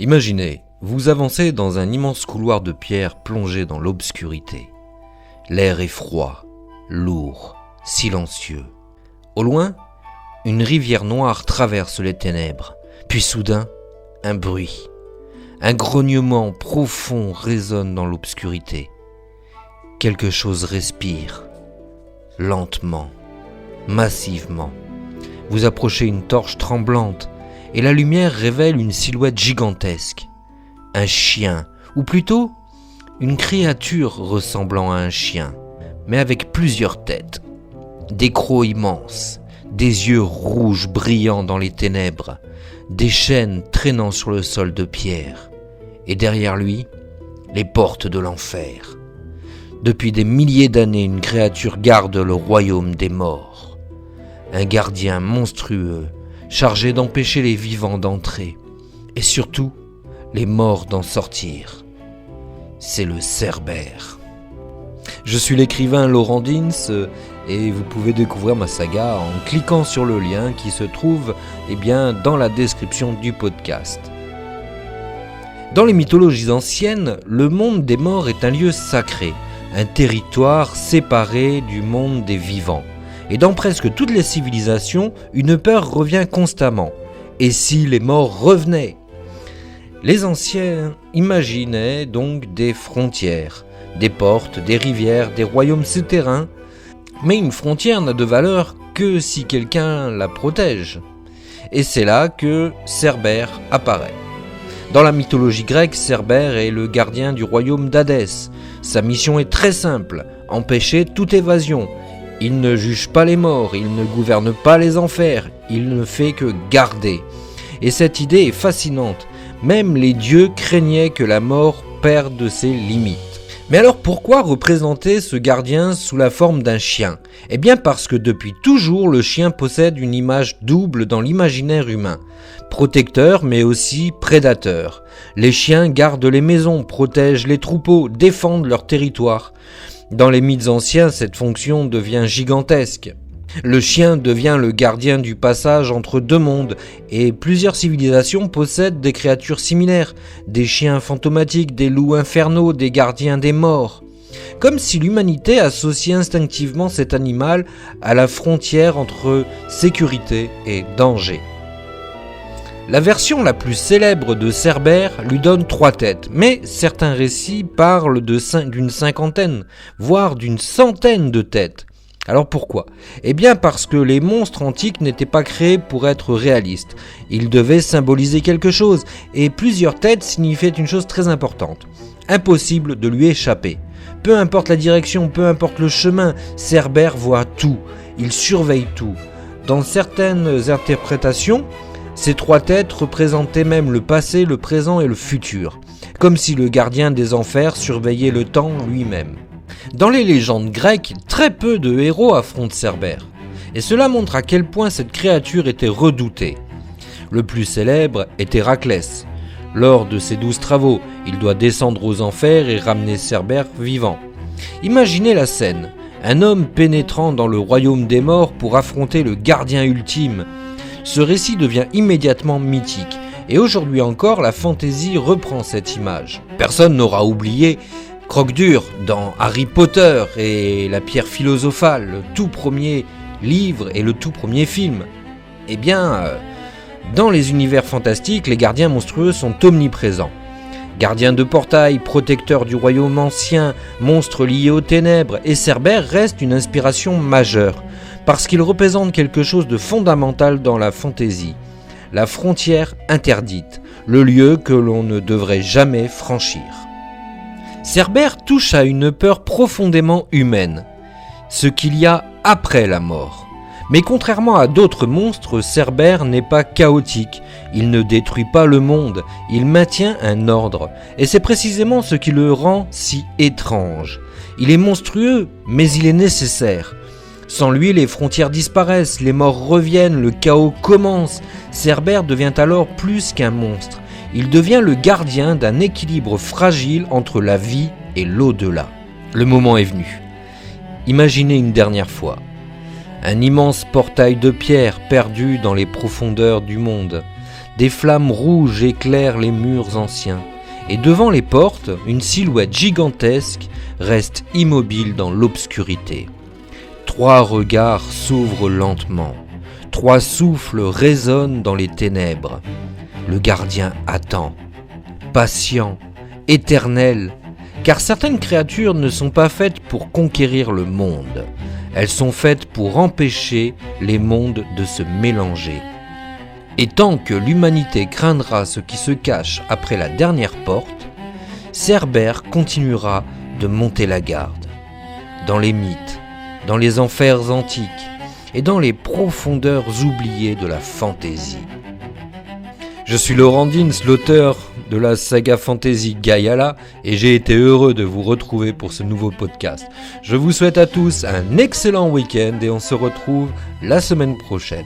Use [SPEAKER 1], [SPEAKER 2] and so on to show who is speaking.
[SPEAKER 1] Imaginez, vous avancez dans un immense couloir de pierre plongé dans l'obscurité. L'air est froid, lourd, silencieux. Au loin, une rivière noire traverse les ténèbres. Puis soudain, un bruit. Un grognement profond résonne dans l'obscurité. Quelque chose respire, lentement, massivement. Vous approchez une torche tremblante et la lumière révèle une silhouette gigantesque. Un chien, ou plutôt une créature ressemblant à un chien, mais avec plusieurs têtes. Des crocs immenses, des yeux rouges brillants dans les ténèbres, des chaînes traînant sur le sol de pierre. Et derrière lui, les portes de l'enfer. Depuis des milliers d'années, une créature garde le royaume des morts. Un gardien monstrueux, chargé d'empêcher les vivants d'entrer, et surtout, les morts d'en sortir. C'est le Cerbère. Je suis l'écrivain Laurent Dins, et vous pouvez découvrir ma saga en cliquant sur le lien qui se trouve dans la description du podcast. Dans les mythologies anciennes, le monde des morts est un lieu sacré, un territoire séparé du monde des vivants. Et dans presque toutes les civilisations, une peur revient constamment. Et si les morts revenaient ? Les anciens imaginaient donc des frontières, des portes, des rivières, des royaumes souterrains. Mais une frontière n'a de valeur que si quelqu'un la protège. Et c'est là que Cerbère apparaît. Dans la mythologie grecque, Cerbère est le gardien du royaume d'Hadès. Sa mission est très simple, empêcher toute évasion. Il ne juge pas les morts, il ne gouverne pas les enfers, il ne fait que garder. Et cette idée est fascinante. Même les dieux craignaient que la mort perde ses limites. Mais alors pourquoi représenter ce gardien sous la forme d'un chien ? Eh bien parce que depuis toujours le chien possède une image double dans l'imaginaire humain. Protecteur mais aussi prédateur. Les chiens gardent les maisons, protègent les troupeaux, défendent leur territoire. Dans les mythes anciens, cette fonction devient gigantesque. Le chien devient le gardien du passage entre deux mondes et plusieurs civilisations possèdent des créatures similaires, des chiens fantomatiques, des loups infernaux, des gardiens des morts. Comme si l'humanité associait instinctivement cet animal à la frontière entre sécurité et danger. La version la plus célèbre de Cerbère lui donne 3 têtes, mais certains récits parlent d'une cinquantaine, voire d'une centaine de têtes. Alors pourquoi ? Eh bien parce que les monstres antiques n'étaient pas créés pour être réalistes. Ils devaient symboliser quelque chose, et plusieurs têtes signifiaient une chose très importante. Impossible de lui échapper. Peu importe la direction, peu importe le chemin, Cerbère voit tout. Il surveille tout. Dans certaines interprétations, ces 3 têtes représentaient même le passé, le présent et le futur. Comme si le gardien des enfers surveillait le temps lui-même. Dans les légendes grecques, très peu de héros affrontent Cerbère. Et cela montre à quel point cette créature était redoutée. Le plus célèbre est Héraclès. Lors de ses 12 travaux, il doit descendre aux enfers et ramener Cerbère vivant. Imaginez la scène. Un homme pénétrant dans le royaume des morts pour affronter le gardien ultime. Ce récit devient immédiatement mythique. Et aujourd'hui encore, la fantaisie reprend cette image. Personne n'aura oublié Croque-Dur dans Harry Potter et la pierre philosophale, le tout premier livre et le tout premier film. Eh bien, dans les univers fantastiques, les gardiens monstrueux sont omniprésents. Gardiens de portail, protecteurs du royaume ancien, monstres liés aux ténèbres, et Cerbère reste une inspiration majeure, parce qu'il représente quelque chose de fondamental dans la fantaisie. La frontière interdite, le lieu que l'on ne devrait jamais franchir. Cerbère touche à une peur profondément humaine, ce qu'il y a après la mort. Mais contrairement à d'autres monstres, Cerbère n'est pas chaotique, il ne détruit pas le monde, il maintient un ordre, et c'est précisément ce qui le rend si étrange. Il est monstrueux, mais il est nécessaire. Sans lui, les frontières disparaissent, les morts reviennent, le chaos commence. Cerbère devient alors plus qu'un monstre. Il devient le gardien d'un équilibre fragile entre la vie et l'au-delà. Le moment est venu. Imaginez une dernière fois. Un immense portail de pierre perdu dans les profondeurs du monde. des flammes rouges éclairent les murs anciens, et devant les portes, une silhouette gigantesque reste immobile dans l'obscurité. 3 regards s'ouvrent lentement, 3 souffles résonnent dans les ténèbres. Le gardien attend, patient, éternel, car certaines créatures ne sont pas faites pour conquérir le monde, elles sont faites pour empêcher les mondes de se mélanger. Et tant que l'humanité craindra ce qui se cache après la dernière porte, Cerbère continuera de monter la garde. Dans les mythes, dans les enfers antiques et dans les profondeurs oubliées de la fantaisie. Je suis Laurent Dins, l'auteur de la saga fantasy Gaiala, et j'ai été heureux de vous retrouver pour ce nouveau podcast. Je vous souhaite à tous un excellent week-end et on se retrouve la semaine prochaine.